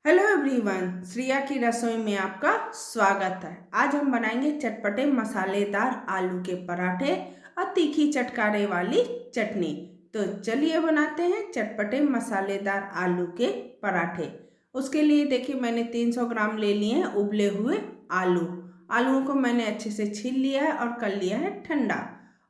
Hello everyone, Shriya की रसोई में आपका स्वागत है। आज हम बनाएंगे चटपटे मसालेदार आलू के पराठे और तीखी चटकारे वाली चटनी। तो चलिए बनाते हैं चटपटे मसालेदार आलू के पराठे। उसके लिए देखिए मैंने 300 ग्राम ले लिए हैं उबले हुए आलू। आलूओं को मैंने अच्छे से छील लिया है और कर लिया है ठंडा।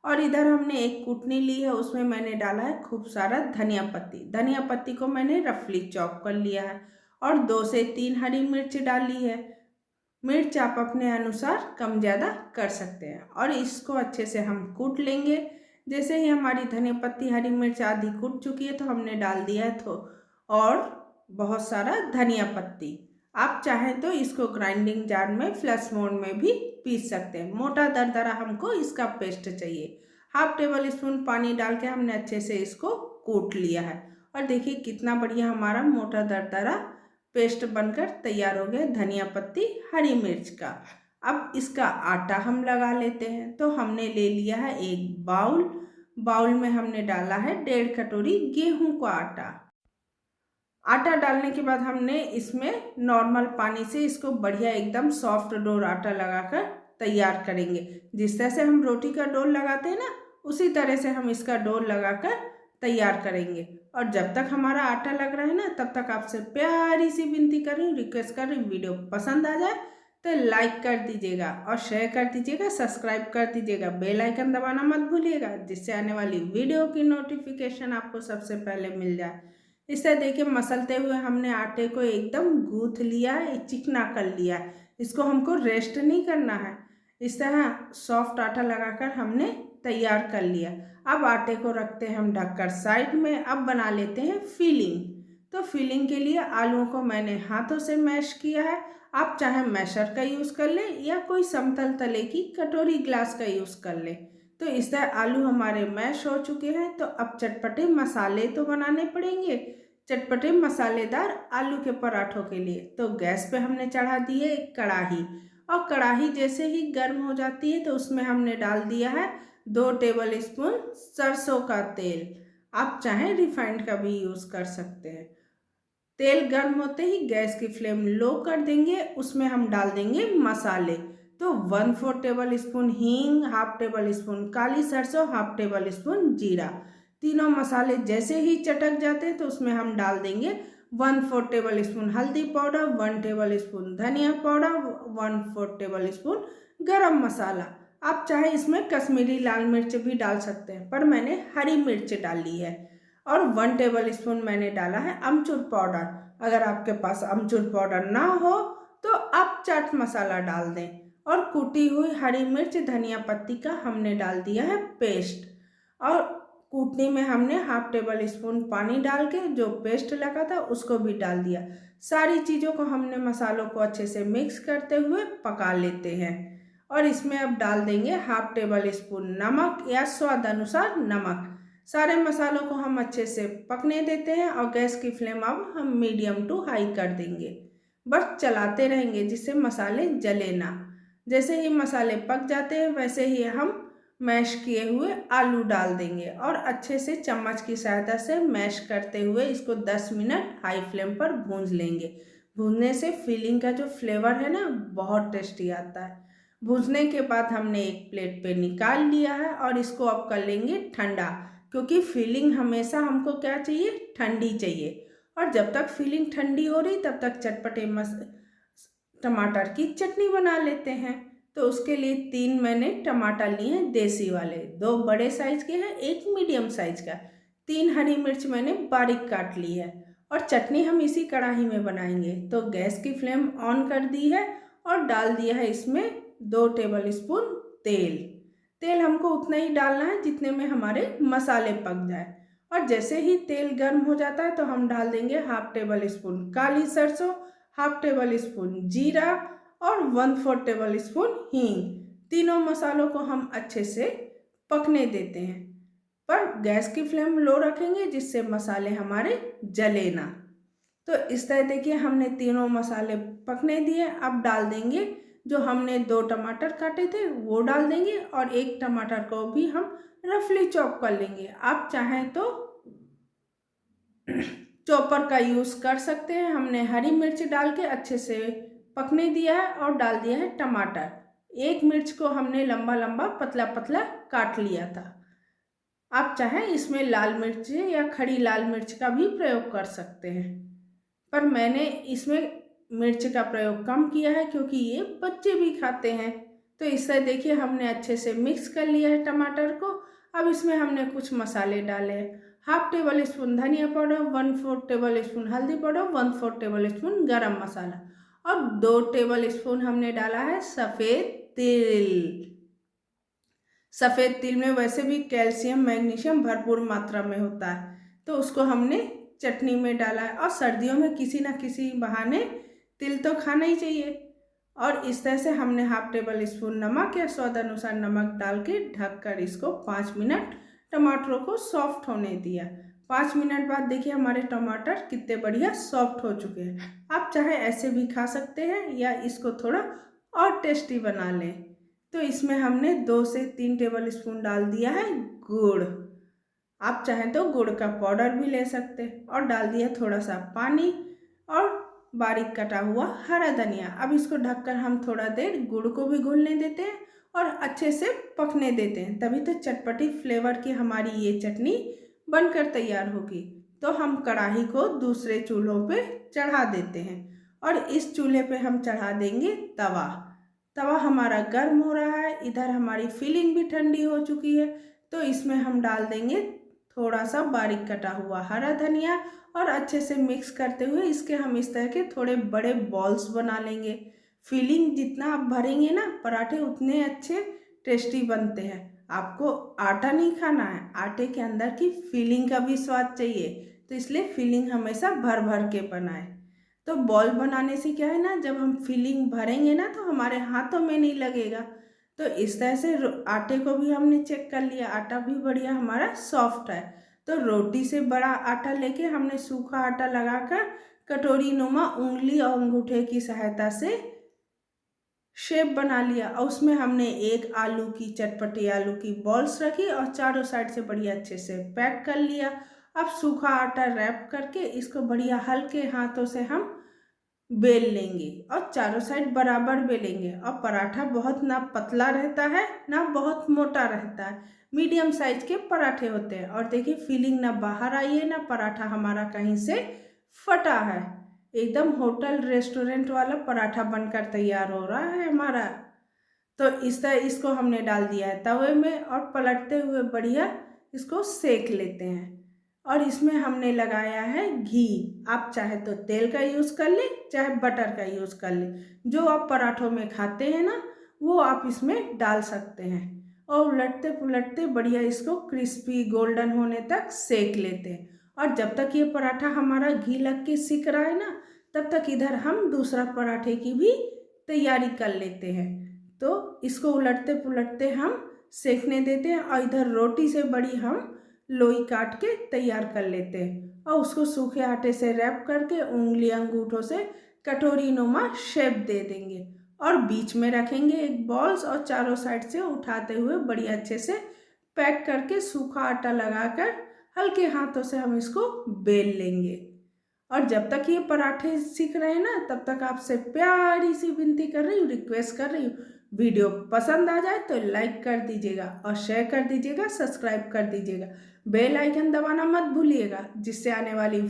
और इधर हमने एक कूटनी ली है, उसमें मैंने डाला है खूब सारा धनिया पत्ती। धनिया पत्ती को मैंने रफली चॉप कर लिया है और 2 से 3 हरी मिर्च डाली है। मिर्च आप अपने अनुसार कम ज़्यादा कर सकते हैं और इसको अच्छे से हम कूट लेंगे। जैसे ही हमारी धनिया पत्ती हरी मिर्च आधी कूट चुकी है तो हमने डाल दिया है तो और बहुत सारा धनिया पत्ती। आप चाहें तो इसको ग्राइंडिंग जार में फ्लैश मोड में भी पीस सकते हैं। मोटा दरदरा हमको इसका पेस्ट चाहिए। 1/2 टेबल स्पून पानी डाल के हमने अच्छे से इसको कूट लिया है और देखिए कितना बढ़िया हमारा मोटा दरदरा पेस्ट बनकर तैयार हो गया धनिया पत्ती हरी मिर्च का। अब इसका आटा हम लगा लेते हैं। तो हमने ले लिया है एक बाउल में हमने डाला है 1.5 कटोरी गेहूं का आटा। आटा डालने के बाद हमने इसमें नॉर्मल पानी से इसको बढ़िया एकदम सॉफ्ट डो आटा लगाकर तैयार करेंगे। जिस तरह से हम रोटी का डो लगाते हैं ना, उसी तरह से हम इसका डो लगाकर तैयार करेंगे। और जब तक हमारा आटा लग रहा है ना, तब तक आपसे प्यारी सी विनती कर रही हूँ, रिक्वेस्ट कर रही हूँ, वीडियो पसंद आ जाए तो लाइक कर दीजिएगा और शेयर कर दीजिएगा, सब्सक्राइब कर दीजिएगा, बेल आइकन दबाना मत भूलिएगा, जिससे आने वाली वीडियो की नोटिफिकेशन आपको सबसे पहले मिल जाए। इस तरह देखिए मसलते हुए हमने आटे को एकदम गूंथ लिया है, चिकना कर लिया है। इसको हमको रेस्ट नहीं करना है। इस तरह सॉफ्ट आटा लगाकर हमने तैयार कर लिया। अब आटे को रखते हैं हम ढककर साइड में। अब बना लेते हैं फिलिंग। तो फिलिंग के लिए आलूओं को मैंने हाथों से मैश किया है। आप चाहे मैशर का यूज़ कर लें या कोई समतल तले की कटोरी ग्लास का यूज़ कर लें। तो इस तरह आलू हमारे मैश हो चुके हैं। तो अब चटपटे मसाले तो बनाने पड़ेंगे, चटपटे मसालेदार आलू के पराठों के लिए। तो गैस पे हमने चढ़ा दी है एक कढ़ाई और कढ़ाई जैसे ही गर्म हो जाती है तो उसमें हमने डाल दिया है 2 टेबल स्पून सरसों का तेल। आप चाहें रिफाइंड का भी यूज़ कर सकते हैं। तेल गर्म होते ही गैस की फ्लेम लो कर देंगे। उसमें हम डाल देंगे मसाले। तो 1/4 टेबल स्पून हींग, 1/2 टेबल स्पून काली सरसों, 1/2 टेबल स्पून जीरा। तीनों मसाले जैसे ही चटक जाते हैं तो उसमें हम डाल देंगे 1/4 टेबल स्पून हल्दी पाउडर, 1 टेबल स्पून धनिया पाउडर, 1/4 टेबल स्पून गरम मसाला। आप चाहे इसमें कश्मीरी लाल मिर्च भी डाल सकते हैं, पर मैंने हरी मिर्च डाली है। और 1 टेबल स्पून मैंने डाला है अमचूर पाउडर। अगर आपके पास अमचूर पाउडर ना हो तो आप चाट मसाला डाल दें। और कूटी हुई हरी मिर्च धनिया पत्ती का हमने डाल दिया है पेस्ट। और कूटनी में हमने 1/2 टेबल स्पून पानी डाल के जो पेस्ट लगा था उसको भी डाल दिया। सारी चीज़ों को हमने मसालों को अच्छे से मिक्स करते हुए पका लेते हैं। और इसमें अब डाल देंगे 1/2 टेबल स्पून नमक या स्वाद अनुसार नमक। सारे मसालों को हम अच्छे से पकने देते हैं और गैस की फ्लेम अब हम मीडियम टू हाई कर देंगे। बस चलाते रहेंगे जिससे मसाले जले ना। जैसे ही मसाले पक जाते हैं वैसे ही हम मैश किए हुए आलू डाल देंगे और अच्छे से चम्मच की सहायता से मैश करते हुए इसको 10 मिनट हाई फ्लेम पर भूंज लेंगे। भूनने से फिलिंग का जो फ्लेवर है ना, बहुत टेस्टी आता है। भूनने के बाद हमने एक प्लेट पे निकाल लिया है और इसको अब कर लेंगे ठंडा, क्योंकि फिलिंग हमेशा हमको क्या चाहिए, ठंडी चाहिए। और जब तक फिलिंग ठंडी हो रही तब तक चटपटे टमाटर की चटनी बना लेते हैं। तो उसके लिए 3 मैंने टमाटर लिए हैं देसी वाले, 2 बड़े साइज के हैं, एक मीडियम साइज का। 3 हरी मिर्च मैंने बारीक काट ली है। और चटनी हम इसी कढ़ाई में बनाएंगे। तो गैस की फ्लेम ऑन कर दी है और डाल दिया है इसमें 2 टेबल स्पून तेल। तेल हमको उतना ही डालना है जितने में हमारे मसाले पक जाए। और जैसे ही तेल गर्म हो जाता है तो हम डाल देंगे 1/2 टेबल स्पून काली सरसों, 1/2 टेबल स्पून जीरा और 1/4 टेबल स्पून हींग। तीनों मसालों को हम अच्छे से पकने देते हैं, पर गैस की फ्लेम लो रखेंगे जिससे मसाले हमारे जले ना। तो इस तरह देखिए हमने तीनों मसाले पकने दिए। अब डाल देंगे जो हमने 2 टमाटर काटे थे वो डाल देंगे और एक टमाटर को भी हम रफली चॉप कर लेंगे। आप चाहें तो चॉपर का यूज़ कर सकते हैं। हमने हरी मिर्च डाल के अच्छे से पकने दिया है और डाल दिया है टमाटर। एक मिर्च को हमने लंबा लंबा पतला पतला काट लिया था। आप चाहें इसमें लाल मिर्च या खड़ी लाल मिर्च का भी प्रयोग कर सकते हैं, पर मैंने इसमें मिर्च का प्रयोग कम किया है क्योंकि ये बच्चे भी खाते हैं। तो इससे देखिए हमने अच्छे से मिक्स कर लिया है टमाटर को। अब इसमें हमने कुछ मसाले डाले हैं। 1/2 टेबल स्पून धनिया पाउडर, 1/4 टेबल स्पून हल्दी पाउडर, 1/4 टेबल स्पून गरम मसाला और 2 टेबल स्पून हमने डाला है सफ़ेद तिल। सफ़ेद तिल में वैसे भी कैल्शियम मैग्नीशियम भरपूर मात्रा में होता है, तो उसको हमने चटनी में डाला है। और सर्दियों में किसी न किसी बहाने तिल तो खाना ही चाहिए। और इस तरह से हमने 1/2 टेबल स्पून नमक या स्वाद अनुसार नमक डाल के ढककर इसको 5 मिनट टमाटरों को सॉफ्ट होने दिया। 5 मिनट बाद देखिए हमारे टमाटर कितने बढ़िया सॉफ्ट हो चुके हैं। आप चाहे ऐसे भी खा सकते हैं या इसको थोड़ा और टेस्टी बना लें। तो इसमें हमने 2 से 3 टेबल स्पून डाल दिया है गुड़। आप चाहें तो गुड़ का पाउडर भी ले सकते हैं। और डाल दिया थोड़ा सा पानी और बारीक कटा हुआ हरा धनिया। अब इसको ढककर हम थोड़ा देर गुड़ को भी घुलने देते हैं और अच्छे से पकने देते हैं, तभी तो चटपटी फ्लेवर की हमारी ये चटनी बनकर तैयार होगी। तो हम कढ़ाई को दूसरे चूल्हों पे चढ़ा देते हैं और इस चूल्हे पे हम चढ़ा देंगे तवा। तवा हमारा गर्म हो रहा है, इधर हमारी फिलिंग भी ठंडी हो चुकी है। तो इसमें हम डाल देंगे थोड़ा सा बारीक कटा हुआ हरा धनिया और अच्छे से मिक्स करते हुए इसके हम इस तरह के थोड़े बड़े बॉल्स बना लेंगे। फिलिंग जितना आप भरेंगे ना पराठे उतने अच्छे टेस्टी बनते हैं। आपको आटा नहीं खाना है, आटे के अंदर की फिलिंग का भी स्वाद चाहिए, तो इसलिए फिलिंग हमेशा भर भर के बनाएं। तो बॉल बनाने से क्या है ना, जब हम फिलिंग भरेंगे ना तो हमारे हाथों में नहीं लगेगा। तो इस तरह से आटे को भी हमने चेक कर लिया, आटा भी बढ़िया हमारा सॉफ्ट है। तो रोटी से बड़ा आटा लेके हमने सूखा आटा लगाकर कटोरी नुमा उंगली और अंगूठे की सहायता से शेप बना लिया और उसमें हमने एक आलू की चटपटी आलू की बॉल्स रखी और चारों साइड से बढ़िया अच्छे से पैक कर लिया। अब सूखा आटा रैप करके इसको बढ़िया हल्के हाथों से हम बेल लेंगे और चारों साइड बराबर बेलेंगे। और पराठा बहुत ना पतला रहता है ना बहुत मोटा रहता है, मीडियम साइज के पराठे होते हैं। और देखिए फिलिंग ना बाहर आई है ना पराठा हमारा कहीं से फटा है। एकदम होटल रेस्टोरेंट वाला पराठा बनकर तैयार हो रहा है हमारा। तो इस तरह इसको हमने डाल दिया है तवे में और पलटते हुए बढ़िया इसको सेक लेते हैं। और इसमें हमने लगाया है घी। आप चाहे तो तेल का यूज़ कर लें चाहे बटर का यूज़ कर लें, जो आप पराठों में खाते हैं ना वो आप इसमें डाल सकते हैं। और उलटते पुलटते बढ़िया इसको क्रिस्पी गोल्डन होने तक सेक लेते हैं। और जब तक ये पराठा हमारा घी लग के सिक रहा है ना तब तक इधर हम दूसरा पराठे की भी तैयारी कर लेते हैं। तो इसको उलटते पुलटते हम सेकने देते हैं और इधर रोटी से बड़ी हम लोई काट के तैयार कर लेते हैं और उसको सूखे आटे से रैप करके उंगली अंगूठों से कटोरी नुमा शेप दे देंगे और बीच में रखेंगे एक बॉल्स और चारों साइड से उठाते हुए बढ़िया अच्छे से पैक करके सूखा आटा लगाकर हल्के हाथों से हम इसको बेल लेंगे। और जब तक ये पराठे सीख रहे हैं ना तब तक आपसे प्यारी सी विनती कर रही हूँ, रिक्वेस्ट कर रही हूँ, वीडियो पसंद आ जाए तो लाइक कर दीजिएगा और शेयर कर दीजिएगा, सब्सक्राइब कर दीजिएगा, बेल आइकन दबाना मत भूलिएगा, जिससे आने वाली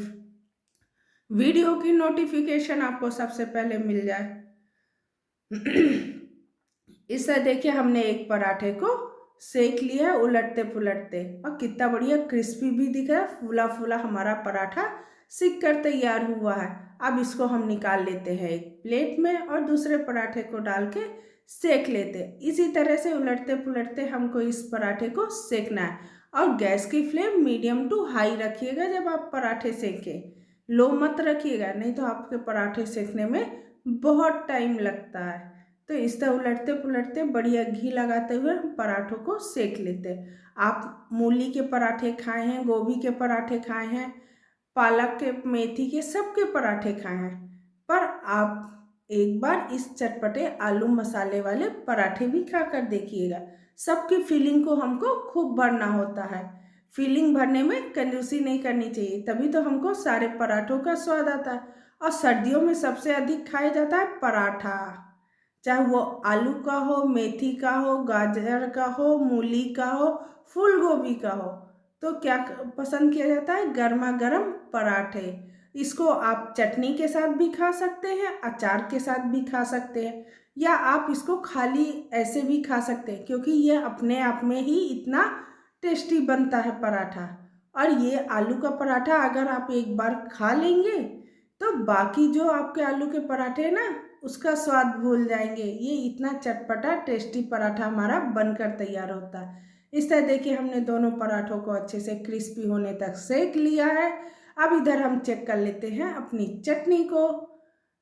वीडियो की नोटिफिकेशन आपको सबसे पहले मिल जाए। इससे देखिए हमने एक पराठे को सेक लिया है उलटते पुलटते और कितना बढ़िया क्रिस्पी भी दिख रहा है, फूला फूला हमारा पराठा सिक कर तैयार हुआ है। अब इसको हम निकाल लेते हैं एक प्लेट में और दूसरे पराठे को डाल के सेक लेते हैं। इसी तरह से उलटते पुलटते हमको इस पराठे को सेकना है और गैस की फ्लेम मीडियम टू हाई रखिएगा। जब आप पराठे सेकें लो मत रखिएगा, नहीं तो आपके पराठे सेकने में बहुत टाइम लगता है। तो इस तरह उलटते पुलटते बढ़िया घी लगाते हुए हम पराठों को सेक लेते हैं। आप मूली के पराठे खाए हैं, गोभी के पराठे खाए हैं, पालक के मेथी के सबके पराठे खाए हैं, पर आप एक बार इस चटपटे आलू मसाले वाले पराठे भी खा कर देखिएगा। सबकी फीलिंग को हमको खूब भरना होता है। फीलिंग भरने में कंजूसी नहीं करनी चाहिए, तभी तो हमको सारे पराठों का स्वाद आता है। और सर्दियों में सबसे अधिक खाया जाता है पराठा, चाहे वो आलू का हो, मेथी का हो, गाजर का हो, मूली का हो, फूल गोभी का हो। तो क्या पसंद किया जाता है? गर्मा गर्म पराठे। इसको आप चटनी के साथ भी खा सकते हैं, अचार के साथ भी खा सकते हैं, या आप इसको खाली ऐसे भी खा सकते हैं, क्योंकि ये अपने आप में ही इतना टेस्टी बनता है पराठा। और ये आलू का पराठा अगर आप एक बार खा लेंगे तो बाकी जो आपके आलू के पराठे हैं ना, उसका स्वाद भूल जाएंगे। ये इतना चटपटा टेस्टी पराठा हमारा बनकर तैयार होता है। इस तरह देखिए हमने दोनों पराठों को अच्छे से क्रिस्पी होने तक सेक लिया है। अब इधर हम चेक कर लेते हैं अपनी चटनी को।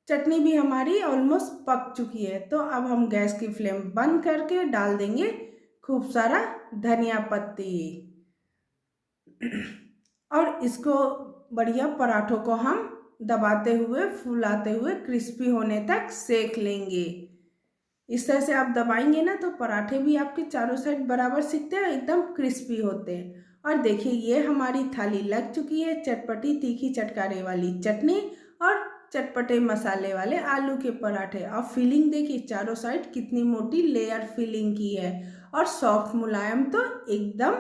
चटनी भी हमारी ऑलमोस्ट पक चुकी है। तो अब हम गैस की फ्लेम बंद करके डाल देंगे खूब सारा धनिया पत्ती और इसको बढ़िया पराठों को हम दबाते हुए फुलाते हुए क्रिस्पी होने तक सेक लेंगे। इस तरह से आप दबाएंगे ना तो पराठे भी आपके चारों साइड बराबर सिकते हैं, एकदम क्रिस्पी होते हैं। और देखिए ये हमारी थाली लग चुकी है, चटपटी तीखी चटकारे वाली चटनी और चटपटे मसाले वाले आलू के पराठे। और फिलिंग देखिए चारों साइड कितनी मोटी लेयर फिलिंग की है और सॉफ्ट मुलायम तो एकदम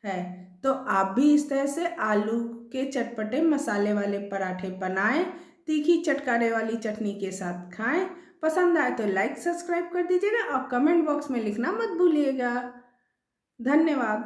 है। तो आप भी इस तरह से आलू के चटपटे मसाले वाले पराठे बनाएं, तीखी चटकारे वाली चटनी के साथ खाएं। पसंद आए तो लाइक सब्सक्राइब कर दीजिएगा और कमेंट बॉक्स में लिखना मत भूलिएगा। धन्यवाद।